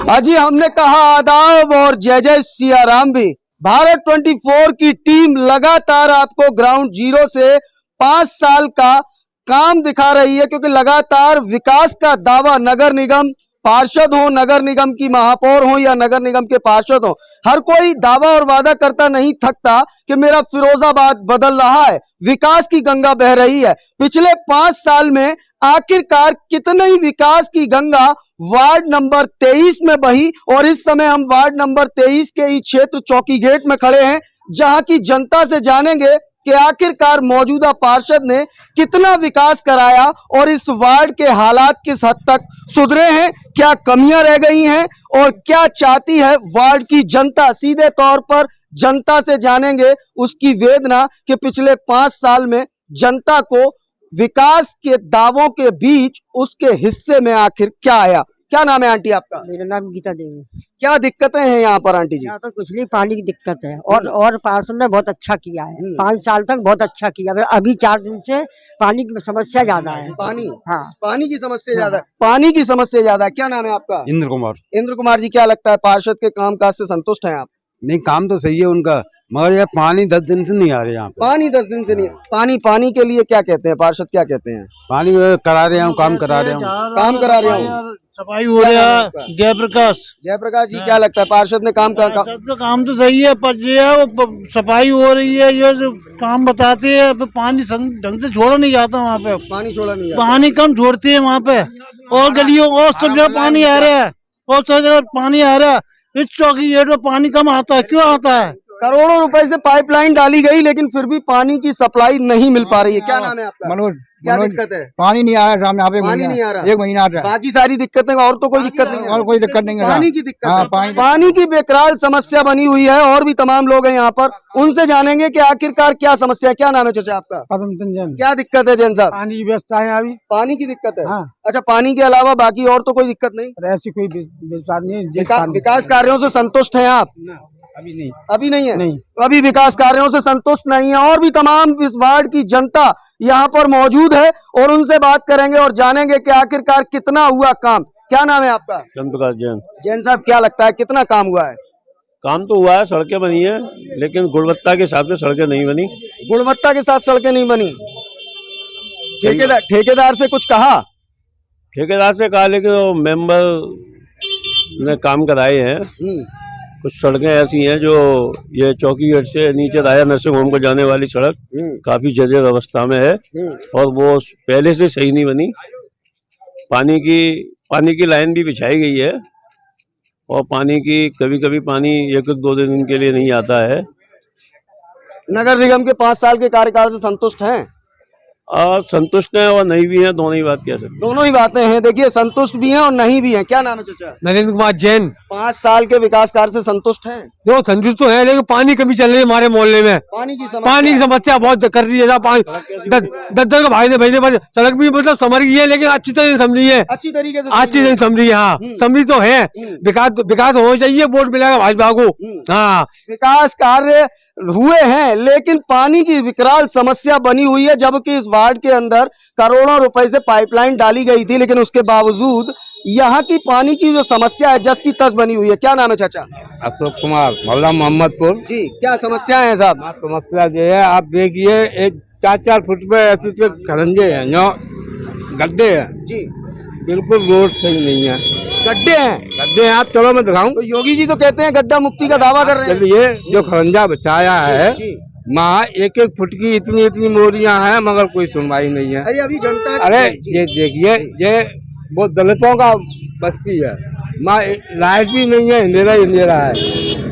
अजी हमने कहा आदाब और जय जय सिया राम भी। भारत 24 की टीम लगातार आपको ग्राउंड जीरो से 5 साल का काम दिखा रही है, क्योंकि लगातार विकास का दावा नगर निगम पार्षद हो, नगर निगम की महापौर हो या नगर निगम के पार्षद हो, हर कोई दावा और वादा करता नहीं थकता कि मेरा फिरोजाबाद बदल रहा है, विकास की गंगा बह रही है। पिछले 5 साल में आखिरकार कितनी विकास की गंगा वार्ड नंबर 23 में बही, और इस समय हम वार्ड नंबर 23 के ही क्षेत्र चौकी गेट में खड़े हैं, जहां की जनता से जानेंगे कि आखिरकार मौजूदा पार्षद ने कितना विकास कराया और इस वार्ड के हालात किस हद तक सुधरे हैं, क्या कमियां रह गई हैं और क्या चाहती है वार्ड की जनता। सीधे तौर पर जनता से जानेंगे उसकी वेदना कि पिछले 5 साल में जनता को विकास के दावों के बीच उसके हिस्से में आखिर क्या आया। क्या नाम है आंटी आपका? मेरा नाम गीता देवी। क्या दिक्कतें हैं यहाँ पर आंटी जी? यहाँ तो कुछ नहीं, पानी की दिक्कत है और पार्षद ने बहुत अच्छा किया है। 5 साल तक बहुत अच्छा किया। अभी 4 दिन से पानी की समस्या ज्यादा है। पानी? हाँ, पानी की समस्या ज्यादा है। पानी की समस्या ज्यादा है। क्या नाम है आपका? इंद्र कुमार। इंद्र कुमार जी, क्या लगता है पार्षद के कामकाज से संतुष्ट हैं आप? नहीं, काम तो सही है उनका, मगर ये पानी 10 दिन से नहीं आ रहे यहाँ पे। पानी 10 दिन से नहीं। पानी के लिए क्या कहते हैं पार्षद, क्या कहते हैं? पानी करा रहे हैं, काम करा रहे हैं, काम करा रहे हूँ, सफाई हो रहा है। जयप्रकाश जी, क्या लगता है पार्षद ने काम का काम तो सही है, पर ये है वो सफाई हो रही है, ये जो काम बताते हैं, पानी ढंग से छोड़ा नहीं जाता वहाँ पे। पानी छोड़ा नहीं जाता। पानी कम छोड़ते हैं वहाँ पे, और गलियों और सब जगह पानी आ रहा है, और सब जगह पानी आ रहा है। इस चौकी गेट में पानी कम आता है, क्यों आता है? करोड़ों रुपए से पाइपलाइन डाली गई, लेकिन फिर भी पानी की सप्लाई नहीं मिल पा रही है। क्या नाम है आपका? मनोज। क्या दिक्कत है? पानी नहीं आ रहा है, पानी नहीं आ रहा, 1 महीना आ रहा है। बाकी सारी दिक्कतें और तो कोई दिक्कत नहीं है। और कोई दिक्कत नहीं है, पानी की दिक्कत हाँ, है। पानी की बेकरार समस्या बनी हुई है, और भी तमाम लोग हैं यहाँ पर, उनसे जानेंगे कि आखिरकार क्या समस्या है। क्या नाम है चाचा आपका? क्या दिक्कत है जैन साहब? पानी की व्यवस्था है अभी। पानी की दिक्कत है? हाँ। अच्छा, पानी के अलावा बाकी और तो कोई दिक्कत नहीं? ऐसी कोई व्यवस्था नहीं है। विकास कार्यों से संतुष्ट हैं आप? अभी नहीं। अभी नहीं है? नहीं। अभी विकास कार्यों से संतुष्ट नहीं है। और भी तमाम इस वार्ड की जनता यहाँ पर मौजूद है, और उनसे बात करेंगे और जानेंगे कि आखिरकार कितना हुआ काम। क्या नाम है आपका? चंद्रप्रकाश जैन। जैन साहब, क्या लगता है कितना काम हुआ है? काम तो हुआ है, सड़कें बनी है, लेकिन गुणवत्ता के हिसाब से सड़कें नहीं बनी। गुणवत्ता के साथ सड़कें नहीं बनी। ठेकेदार से कुछ कहा? ठेकेदार से कहा, लेकिन वो मेंबर ने काम कराए हैं। कुछ सड़कें ऐसी हैं जो ये चौकी गेट से नीचे राजा नर्सिंग होम को जाने वाली सड़क काफी जर्जर अवस्था में है, और वो पहले से सही नहीं बनी। पानी की लाइन भी बिछाई गई है, और पानी की कभी पानी 1-2 दिन के लिए नहीं आता है। नगर निगम के 5 साल के कार्यकाल से संतुष्ट हैं? संतुष्ट हैं और नहीं भी हैं, दोनों ही बात कह सकते हैं। दोनों ही बातें हैं। देखिए, संतुष्ट भी हैं और नहीं भी हैं। क्या नाम है चाचा? नरेंद्र कुमार जैन। 5 साल के विकास कार्य से संतुष्ट हैं? जो संतुष्ट तो है, लेकिन पानी कमी चल रही है हमारे मोहल्ले में। पानी की समस्या बहुत कर रही है। पानी 10 भाई ने भेजने पर सड़क भी मतलब समझ गई है, लेकिन अच्छी तरह समझी है, अच्छी तरीके से समझी है। हाँ, समझी तो है। विकास होना चाहिए, वोट मिलेगा भाजपा को। हाँ, विकास कार्य हुए हैं, लेकिन पानी की विकराल समस्या बनी हुई है। जबकि इस वार्ड के अंदर करोड़ों रुपए से पाइपलाइन डाली गई थी, लेकिन उसके बावजूद यहाँ की पानी की जो समस्या है जस की तस बनी हुई है। क्या नाम है चाचा? अशोक कुमार, मोहल्ला मोहम्मदपुर जी, क्या समस्याएं हैं साहब? समस्या जो है, आप देखिए, एक 4-4 फुट पे ऐसे खरंजे हैं, जो गड्ढे हैं जी, बिल्कुल रोड सही नहीं है। गड्ढे हैं? आप चलो मैं दिखाऊं। तो योगी जी तो कहते हैं गड्ढा मुक्ति का दावा कर रहे हैं। चलिए, जो खरंजा बचाया है वहाँ 1-1 फुट की इतनी मोरियां हैं, मगर कोई सुनवाई नहीं है। अभी जनता, अरे ये देखिए, ये वो दलितों का बस्ती है, माँ लाइट भी नहीं है, अंधेरा है,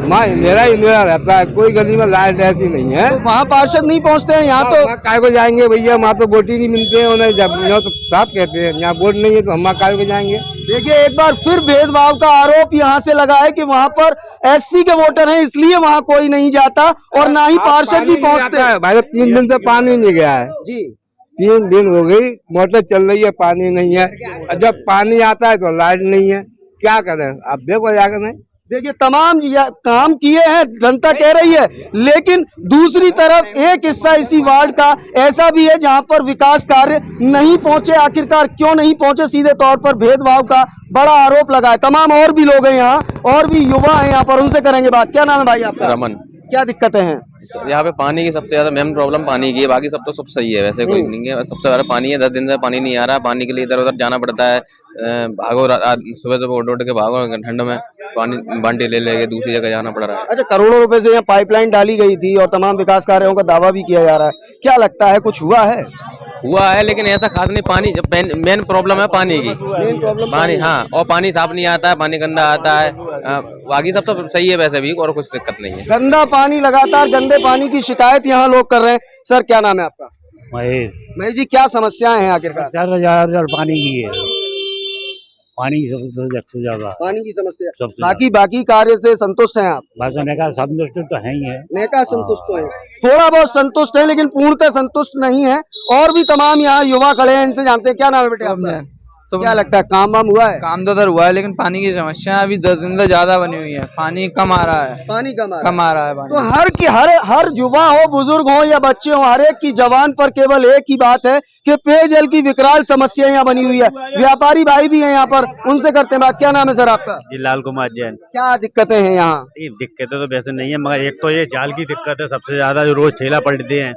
माँ अंधेरा रहता है, कोई गली में लाइट ऐसी नहीं है। तो वहाँ पार्षद नहीं पहुँचते हैं? यहाँ तो काय को जाएंगे भैया, वहाँ तो वोट ही नहीं मिलते हैं उन्हें। जब तो साफ कहते हैं यहाँ वोट नहीं है, तो हम काय को जाएंगे। देखिए, एक बार फिर भेदभाव का आरोप यहाँ से लगा है कि वहाँ पर एससी के वोटर हैं, इसलिए वहाँ कोई नहीं जाता, और ना ही पार्षद जी पहुँचते हैं। भाई 3 दिन से पानी नहीं गया है जी, 3 दिन हो गई, मोटर चल रही है, पानी नहीं है। जब पानी आता है तो लाइट नहीं है, क्या करें? आप देखो जाकर। नहीं, देखिए तमाम काम किए हैं, जनता कह रही है, लेकिन दूसरी तरफ एक हिस्सा इसी वार्ड का ऐसा भी है जहां पर विकास कार्य नहीं पहुंचे। आखिरकार क्यों नहीं पहुंचे, सीधे तौर पर भेदभाव का बड़ा आरोप लगा है। तमाम और भी लोग हैं यहाँ, और भी युवा हैं यहाँ पर, उनसे करेंगे बात। क्या नाम है भाई आपका? रमन। क्या दिक्कतें हैं? यहाँ पे पानी की सबसे ज्यादा मेन प्रॉब्लम पानी की है, बाकी सब तो सब सही है, वैसे कोई नहीं है। सबसे ज्यादा पानी है, 10 दिन से पानी नहीं आ रहा। पानी के लिए इधर उधर जाना पड़ता है, भागो सुबह सुबह उठ के भागो, ठंड में पानी बाल्टी ले लेके दूसरी जगह जाना पड़ रहा है। अच्छा, करोड़ों रुपए से यहाँ पाइपलाइन डाली गई थी और तमाम विकास कार्यों का दावा भी किया जा रहा है। क्या लगता है कुछ हुआ है? हुआ है, लेकिन ऐसा खास नहीं। पानी जब मेन प्रॉब्लम है पानी की, मेन प्रॉब्लम पानी, हाँ। और पानी साफ नहीं आता है, पानी गंदा आता है। बाकी सब तो सही है वैसे भी, और कुछ दिक्कत नहीं है। गंदा पानी, लगातार गंदे पानी की शिकायत यहाँ लोग कर रहे हैं। सर क्या नाम है आपका? महेश जी, क्या समस्याएं हैं आखिरकार? पानी की है, पानी की सबसे ज्यादा पानी की समस्या। सबसे बाकी कार्य से संतुष्ट हैं आप? भाषण का संतुष्ट तो है ही है, नेका संतुष्ट तो है, थोड़ा बहुत संतुष्ट है, लेकिन पूर्णतः संतुष्ट नहीं है। और भी तमाम यहाँ युवा खड़े हैं, इनसे जानते हैं। क्या नाम है बेटे आपका? तो क्या लगता है काम वाम हुआ है? काम तो उधर हुआ है, लेकिन पानी की समस्या अभी 10 दिन से ज्यादा बनी हुई है। पानी कम आ रहा है, पानी कम आ रहा है पानी। तो हर युवा हो, बुजुर्ग हो या बच्चे हो, हर एक की जबान पर केवल एक ही बात है कि पेयजल की विकराल समस्या यहाँ बनी हुई है। व्यापारी भाई भी हैं यहाँ पर, उनसे करते हैं बात। क्या नाम है सर आपका? जी लाल कुमार जैन। क्या दिक्कतें हैं यहाँ? दिक्कतें तो वैसे नहीं है, मगर एक तो ये जाल की दिक्कत है सबसे ज्यादा, जो रोज ठेला पलटते हैं।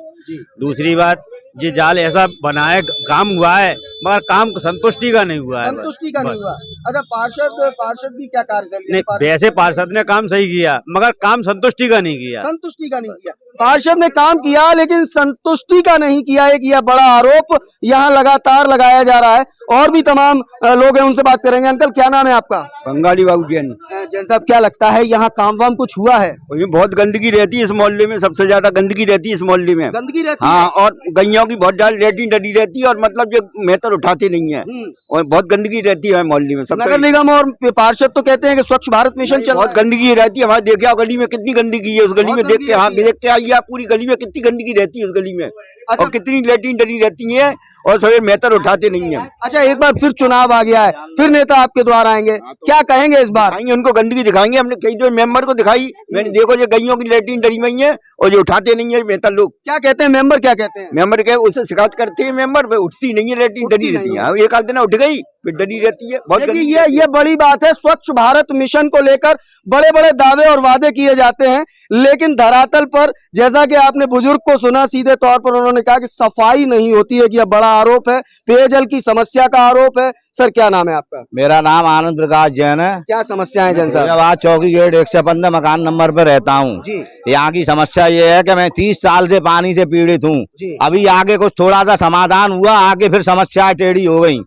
दूसरी बात, ये जाल ऐसा बनाए, काम हुआ है मगर काम संतुष्टि का नहीं हुआ है। संतुष्टि का नहीं हुआ। अच्छा, पार्षद भी क्या कार्य चल नहीं, वैसे पार्षद ने काम सही किया, मगर काम संतुष्टि का नहीं किया। संतुष्टि का नहीं किया। पार्षद ने काम किया, लेकिन संतुष्टि का नहीं किया। एक यह बड़ा आरोप यहाँ लगातार लगाया जा रहा है। और भी तमाम लोग हैं, उनसे बात करेंगे। अंकल क्या नाम है आपका? बंगाली बाबू जैन। जैन साहब, क्या लगता है यहाँ काम वाम कुछ हुआ है? बहुत गंदगी रहती है इस मोहल्ले में, सबसे ज्यादा गंदगी रहती है इस मोहल्ले में। गंदगी रहती हाँ, और गैयों की बहुत ज्यादा लेटरिन डली रहती है, और मतलब जो मेहतर उठाते नहीं है, और बहुत गंदगी रहती है मोहल्ले में। नगर निगम और पार्षद तो कहते हैं कि स्वच्छ भारत मिशन चल, बहुत गंदगी रहती है। हमारे देखे आओ गली में कितनी गंदगी है, उस गली में देख के, हाँ देख के आइए आप, पूरी गली में कितनी गंदगी रहती है उस गली में, और कितनी लेटरिन डली रहती है, और सभी मेहतर उठाते नहीं है। अच्छा, एक बार फिर चुनाव आ गया है, फिर नेता आपके द्वारा आएंगे, क्या कहेंगे इस बार? आएंगे, उनको गंदगी दिखाएंगे। हमने कई जो मेंबर को दिखाई, मैंने देखो जो गैयों की लेटरिन डली हुई है, और जो उठाते नहीं है मेहतर लोग। क्या कहते हैं मेंबर? क्या कहते हैं मेंबर? के उससे शिकायत करते हैं मेंबर, उठती नहीं है, लेटरिन डली रहती है। एक आध दिन उठ गई, फिर डली रहती है। बहुत ये बड़ी बात है। स्वच्छ भारत मिशन को लेकर बड़े बड़े दावे और वादे किए जाते हैं, लेकिन धरातल पर, जैसा कि आपने बुजुर्ग को सुना, सीधे तौर पर उन्होंने कहा कि सफाई नहीं होती है, कि यह बड़ा आरोप है, पेयजल की समस्या का आरोप है। सर क्या नाम है आपका? मेरा नाम आनंद प्रकाश जैन है। क्या समस्या है जैन साहब? आज चौकी गेट 115 मकान नंबर पर रहता हूँ। यहाँ की समस्या ये है कि मैं 30 साल से पानी से पीड़ित हूँ। अभी आगे कुछ थोड़ा सा समाधान हुआ, आगे फिर समस्या टेढ़ी हो गई।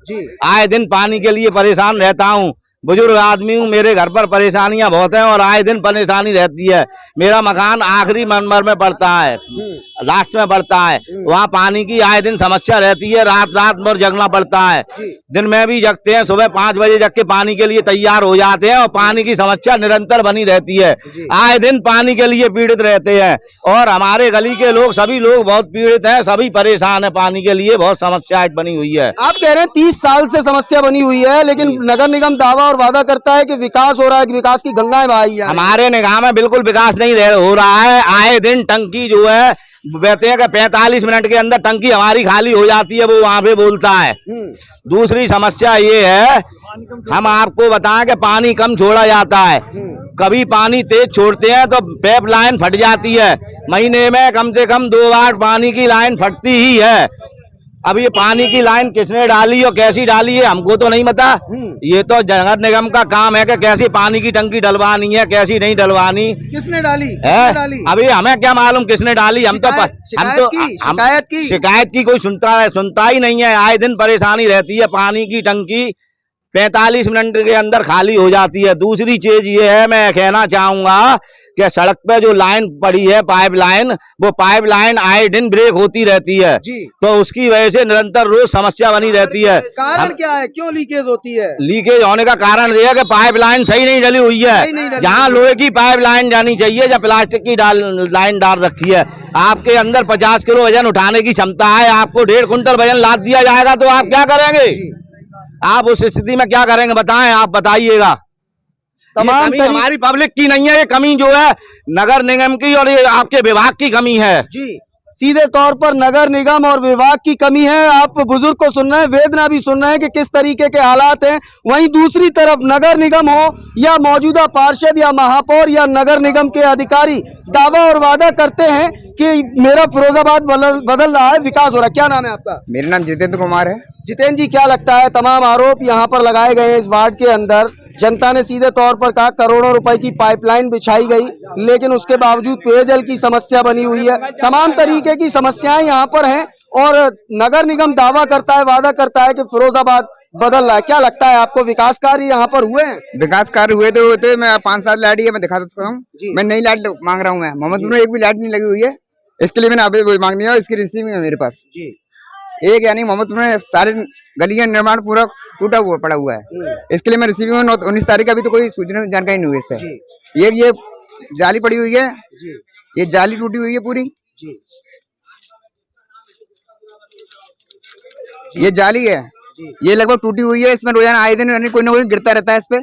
आए दिन पानी के लिए परेशान रहता हूँ, बुजुर्ग आदमी हूँ, मेरे घर पर परेशानियां बहुत हैं, और आए दिन परेशानी रहती है। मेरा मकान आखिरी नंबर में पड़ता है, लास्ट में पड़ता है। वहाँ पानी की आए दिन समस्या रहती है, रात रात भर जगना पड़ता है, दिन में भी जगते हैं। सुबह 5 बजे जग के पानी के लिए तैयार हो जाते हैं, और पानी की समस्या निरंतर बनी रहती है। आए दिन पानी के लिए पीड़ित रहते हैं, और हमारे गली के लोग, सभी लोग बहुत पीड़ित हैं, सभी परेशान है। पानी के लिए बहुत समस्या बनी हुई है। आप कह रहे हैं 30 साल से समस्या बनी हुई है, लेकिन नगर निगम दावा और वादा करता है कि विकास हो रहा है, कि विकास की गंगाएं बहाई है। हमारे निगाह में बिल्कुल विकास नहीं हो रहा है। आए दिन टंकी जो है, कहते हैं कि 45 मिनट के अंदर टंकी हमारी खाली हो जाती है, वो वहाँ पे बोलता है। दूसरी समस्या ये है, हम आपको बताएं कि पानी कम छोड़ा जाता है। कभी पानी तेज छोड़ते हैं तो पाइप लाइन फट जाती है। महीने में कम से कम 2 बार पानी की लाइन फटती ही है। अब ये पानी की लाइन किसने डाली और कैसी डाली है, हमको तो नहीं पता। ये तो नगर निगम का काम है कि कैसी पानी की टंकी डलवानी है, कैसी नहीं डलवानी। किसने डाली है? अभी हमें क्या मालूम किसने डाली। शिकायत की कोई सुनता ही नहीं है। आए दिन परेशानी रहती है, पानी की टंकी 45 मिनट के अंदर खाली हो जाती है। दूसरी चीज ये है, मैं कहना चाहूंगा कि सड़क पे जो लाइन पड़ी है, पाइप लाइन, वो पाइप लाइन आए दिन ब्रेक होती रहती है, तो उसकी वजह से निरंतर रोज समस्या बनी रहती है। कारण क्या है, क्यों लीकेज होती है? लीकेज होने का कारण ये है कि पाइप लाइन सही नहीं डली हुई है। जहाँ लोहे की पाइप लाइन जानी चाहिए, या प्लास्टिक की लाइन डाल रखी है। आपके अंदर 50 किलो वजन उठाने की क्षमता है, आपको 1.5 कुंटल वजन लाद दिया जाएगा तो आप क्या करेंगे? आप उस स्थिति में क्या करेंगे बताएं, आप बताइएगा। तमाम कमी हमारी पब्लिक की नहीं है, ये कमी जो है नगर निगम की और ये आपके विभाग की कमी है जी। सीधे तौर पर नगर निगम और विभाग की कमी है। आप बुजुर्ग को सुन रहे हैं, वेदना भी सुन रहे हैं कि किस तरीके के हालात हैं। वहीं दूसरी तरफ नगर निगम हो या मौजूदा पार्षद या महापौर या नगर निगम के अधिकारी दावा और वादा करते हैं कि मेरा फिरोजाबाद बदल रहा है, विकास हो रहा है। क्या नाम है आपका? मेरा नाम जितेंद्र कुमार है। जितेंद्र जी, क्या लगता है तमाम आरोप यहाँ पर लगाए गए हैं इस वार्ड के अंदर, जनता ने सीधे तौर पर कहा करोड़ों रुपए की पाइपलाइन बिछाई गई, लेकिन उसके बावजूद पेयजल की समस्या बनी हुई है, तमाम तरीके की समस्याएं यहाँ पर हैं और नगर निगम दावा करता है, वादा करता है कि फिरोजाबाद बदल रहा है। क्या लगता है आपको, विकास कार्य यहाँ पर हुए हैं? विकास कार्य हुए तो होते, मैं 5-7 लाइट है, मैं दिखा सकता हूँ। मैं नई लाइट मांग रहा हूँ। मैं मोहम्मदपुर में एक भी लाइट नहीं लगी हुई है, इसके लिए मैंने अभी मांग दिया, इसकी रिसीविंग है मेरे पास जी। एक यानी मोहम्मदपुर में सारे गलियां निर्माण पूरा टूटा हुआ पड़ा हुआ है, इसके लिए मैं रिसीविंग 19 तारीख का अभी तो कोई सूचना जानकारी नहीं हुई इस पे। ये जाली पड़ी हुई है, ये जाली टूटी हुई है पूरी, ये जाली है, ये लगभग टूटी हुई है। इसमें रोजाना आए दिन कोई ना कोई गिरता रहता है इस पे,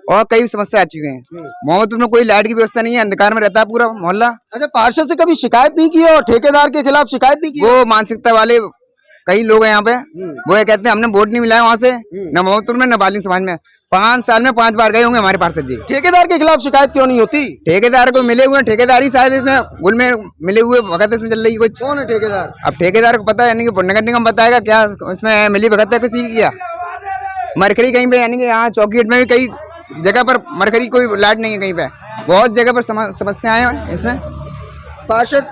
और कई समस्या आ चुकी हैं। मोहम्मदपुर में कोई लाइट की व्यवस्था नहीं है, अंधकार में रहता है पूरा मोहल्ला। अच्छा, पार्षद से कभी शिकायत नहीं की और ठेकेदार के खिलाफ शिकायत नहीं की? वो मानसिकता वाले कई लोग हैं यहाँ पे, वो ये कहते हैं हमने वोट नहीं मिला है वहाँ से, न मोहम्मदपुर में न बालिंग समाज में। 5 साल में 5 बार गए होंगे हमारे पार्षद जी। ठेकेदार के खिलाफ शिकायत क्यों नहीं होती? ठेकेदार को मिले हुए, ठेकेदार ही शायद इसमें गुल में मिले हुए भगत इसमें चल रही है कुछ। कौन है ठेकेदार? अब ठेकेदार को पता है, यानी कि नगर निगम बताएगा क्या इसमें मिली भगत है किसी की। मरकरी कहीं पे, यानी कि यहाँ चौकीगेट में भी कई जगह पर मरकरी कोई लाइट नहीं है, कहीं पे बहुत जगह पर समस्याएं हैं इसमें। पार्षद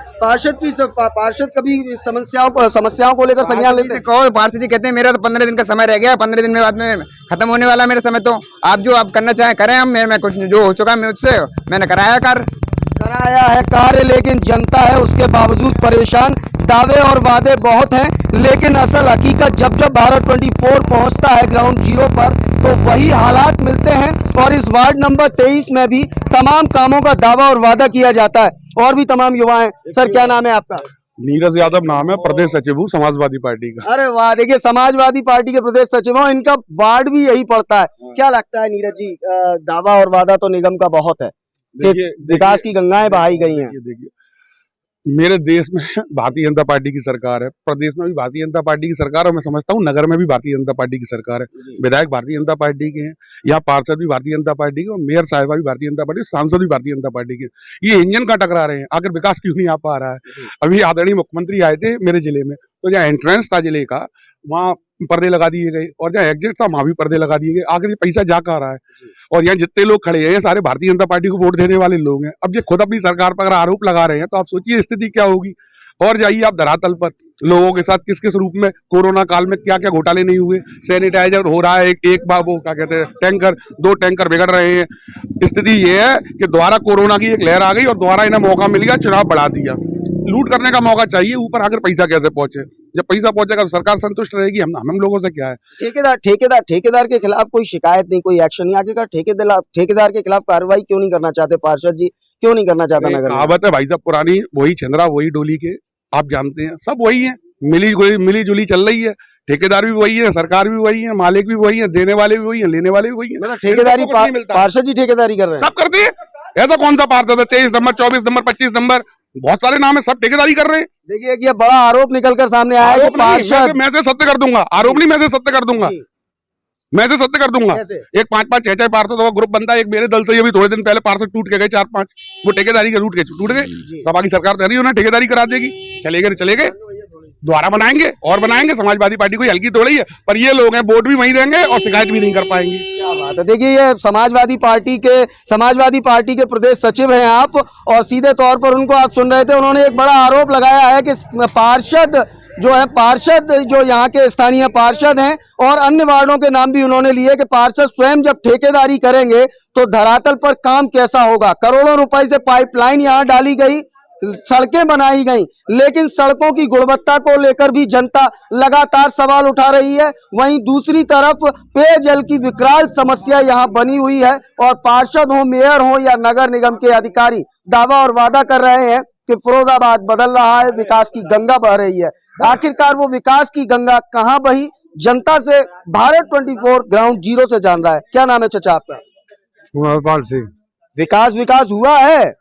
कभी समस्याओं को लेकर संज्ञान लेते हैं? पार्षद जी कहते हैं मेरा तो 15 दिन का समय रह गया, 15 दिन में बाद में खत्म होने वाला मेरा समय, तो आप जो आप करना चाहें करें। हम मैं कुछ जो हो चुका मुझसे मैंने कराया कार्य, लेकिन जनता है उसके बावजूद परेशान। दावे और वादे बहुत हैं, लेकिन असल हकीकत जब भारत 24 पहुंचता है ग्राउंड जीरो पर तो वही हालात मिलते हैं। और इस वार्ड नंबर 23 में भी तमाम कामों का दावा और वादा किया जाता है। और भी तमाम युवा हैं। सर, क्या नाम है आपका? नीरज यादव नाम है, प्रदेश सचिव हूँ समाजवादी पार्टी का। अरे वाह, देखिए समाजवादी पार्टी के प्रदेश सचिव हो, इनका वार्ड भी यही पड़ता है। क्या लगता है नीरज जी, दावा और वादा तो निगम का बहुत है, विकास की गंगाएं बहाई गई हैं। देखिए, मेरे देश में भारतीय जनता पार्टी की सरकार है, प्रदेश में भी भारतीय जनता पार्टी की सरकार है, मैं समझता हूँ नगर में भी भारतीय जनता पार्टी की सरकार है। विधायक भारतीय जनता पार्टी के हैं, यहाँ पार्षद भी भारतीय जनता पार्टी के, और मेयर साहिबा भी भारतीय जनता पार्टी, सांसद भी भारतीय जनता पार्टी के। ये इंजन का टकरा रहे हैं, आखिर विकास क्यों नहीं आ पा रहा है? अभी आदरणीय मुख्यमंत्री आए थे मेरे जिले में, तो जहाँ एंट्रेंस था जिले का वहाँ पर्दे लगा दिए गए, और जहाँ एग्जिट था वहाँ भी पर्दे लगा दिए गए। आखिर ये पैसा जा कहाँ रहा है? और यहाँ जितने लोग खड़े हैं सारे भारतीय जनता पार्टी को वोट देने वाले लोग हैं। अब ये खुद अपनी सरकार पर अगर आरोप लगा रहे हैं तो आप सोचिए स्थिति क्या होगी। और जाइए आप धरातल पर, लोगों के साथ किस किस रूप में कोरोना काल में क्या क्या घोटाले नहीं हुए। सैनिटाइजर हो रहा है, एक बार वो क्या कहते हैं टैंकर, 2 टैंकर बिगड़ रहे हैं। स्थिति ये है कि दोबारा कोरोना की एक लहर आ गई और दोबारा इन्हें मौका मिल गया, चुनाव बढ़ा दिया। लूट करने का मौका चाहिए, ऊपर आकर पैसा कैसे पहुंचे? जब पैसा पहुंचेगा तो सरकार संतुष्ट रहेगी। हम लोगों से क्या है? ठेकेदार के खिलाफ कोई शिकायत नहीं, कोई एक्शन नहीं। आखिरकार ठेकेदार के खिलाफ कार्रवाई क्यों नहीं करना चाहते पार्षद जी? क्यों नहीं करना चाहता नगर? कहावत है भाई साहब पुरानी, वही छिंदरा वही डोली के, आप जानते हैं सब वही है, मिली जुली चल रही है। ठेकेदार भी वही है, सरकार भी वही है, मालिक भी वही है, देने वाले भी वही है, लेने वाले भी वही है। ठेकेदारी पार्षद जी ठेकेदारी कर रहे हैं, सब करते हैं। ऐसा कौन सा पार्षद है? 23 नंबर, 24 नंबर, 25 नंबर, बहुत सारे नाम है, सब ठेकेदारी कर रहे हैं। देखिए ये बड़ा आरोप निकलकर सामने आया है कि पार्षद, मैं से सत्य कर दूंगा, आरोप नहीं, मैं से सत्य कर दूंगा, मैं से सत्य कर दूंगा। एक 5-5, 6-6 पार्षद का ग्रुप बनता है। एक मेरे दल से अभी थोड़े दिन पहले पार्षद टूट के गए 4-5, वो ठेकेदारी के टूट गए। सभा की सरकार तैयारी उन्हें ठेकेदारी करा देगी, चले गए दोबारा बनाएंगे और बनाएंगे। समाजवादी पार्टी कोई हल्की थोड़ी है, पर ये लोग हैं वोट भी वहीं देंगे और शिकायत भी नहीं कर पाएंगे। क्या बात है। देखिए ये समाजवादी पार्टी के प्रदेश सचिव हैं आप, और सीधे तौर पर उनको आप सुन रहे थे। उन्होंने एक बड़ा आरोप लगाया है कि पार्षद जो यहाँ के स्थानीय पार्षद हैं, और अन्य वार्डों के नाम भी उन्होंने लिए कि पार्षद स्वयं जब ठेकेदारी करेंगे तो धरातल पर काम कैसा होगा। करोड़ों रुपए से पाइपलाइन यहाँ डाली गई, सड़कें बनाई गई, लेकिन सड़कों की गुणवत्ता को लेकर भी जनता लगातार सवाल उठा रही है। वहीं दूसरी तरफ पेयजल की विकराल समस्या यहाँ बनी हुई है, और पार्षद हो, मेयर हो या नगर निगम के अधिकारी दावा और वादा कर रहे हैं कि फिरोजाबाद बदल रहा है, विकास की गंगा बह रही है। आखिरकार वो विकास की गंगा कहाँ बही, जनता से भारत 24 ग्राउंड जीरो से जान रहा है। क्या नाम है चाचा आपका? कुंवरपाल सिंह। विकास विकास हुआ है?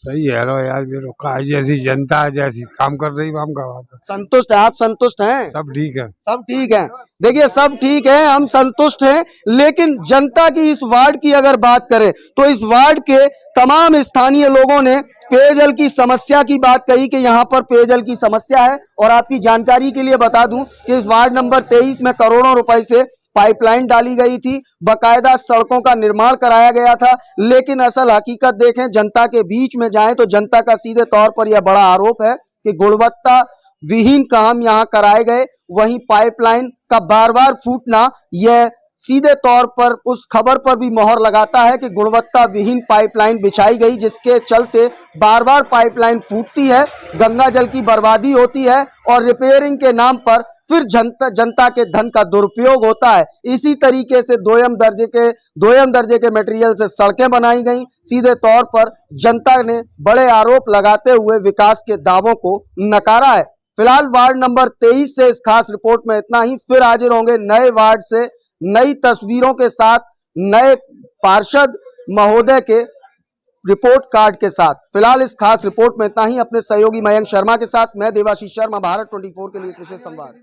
सही है लो यार, मेरे का जैसी जनता है, जैसी काम कर रही काम का बात है। संतुष्ट है आप? संतुष्ट हैं? सब ठीक है। सब ठीक है। देखिए सब ठीक है, हम संतुष्ट हैं, लेकिन जनता की इस वार्ड की अगर बात करें तो इस वार्ड के तमाम स्थानीय लोगों ने पेयजल की समस्या की बात कही कि यहाँ पर पेयजल की समस्या है। और आपकी जानकारी के लिए बता दूं कि इस वार्ड नंबर 23 में करोड़ों रुपए से पाइपलाइन डाली गई थी, बकायदा सड़कों का निर्माण कराया गया था, लेकिन असल हकीकत देखें, जनता के बीच में जाएं तो जनता का सीधे तौर पर यह बड़ा आरोप है कि गुणवत्ता विहीन काम यहां कराए गए। वहीं पाइपलाइन का बार बार फूटना यह सीधे तौर पर उस खबर पर भी मोहर लगाता है कि गुणवत्ता विहीन पाइपलाइन बिछाई गई, जिसके चलते बार बार पाइपलाइन फूटती है, गंगा जल की बर्बादी होती है और रिपेयरिंग के नाम पर फिर जनता के धन का दुरुपयोग होता है। इसी तरीके से दोयम दर्जे के मटेरियल से सड़कें बनाई गई। सीधे तौर पर जनता ने बड़े आरोप लगाते हुए विकास के दावों को नकारा है। फिलहाल वार्ड नंबर 23 से इस खास रिपोर्ट में इतना ही। फिर हाजिर होंगे नए वार्ड से नई तस्वीरों के साथ, नए पार्षद महोदय के रिपोर्ट कार्ड के साथ। फिलहाल इस खास रिपोर्ट में इतना ही। अपने सहयोगी मयंक शर्मा के साथ मैं देवाशीष शर्मा, भारत 24 के लिए विशेष संवाद।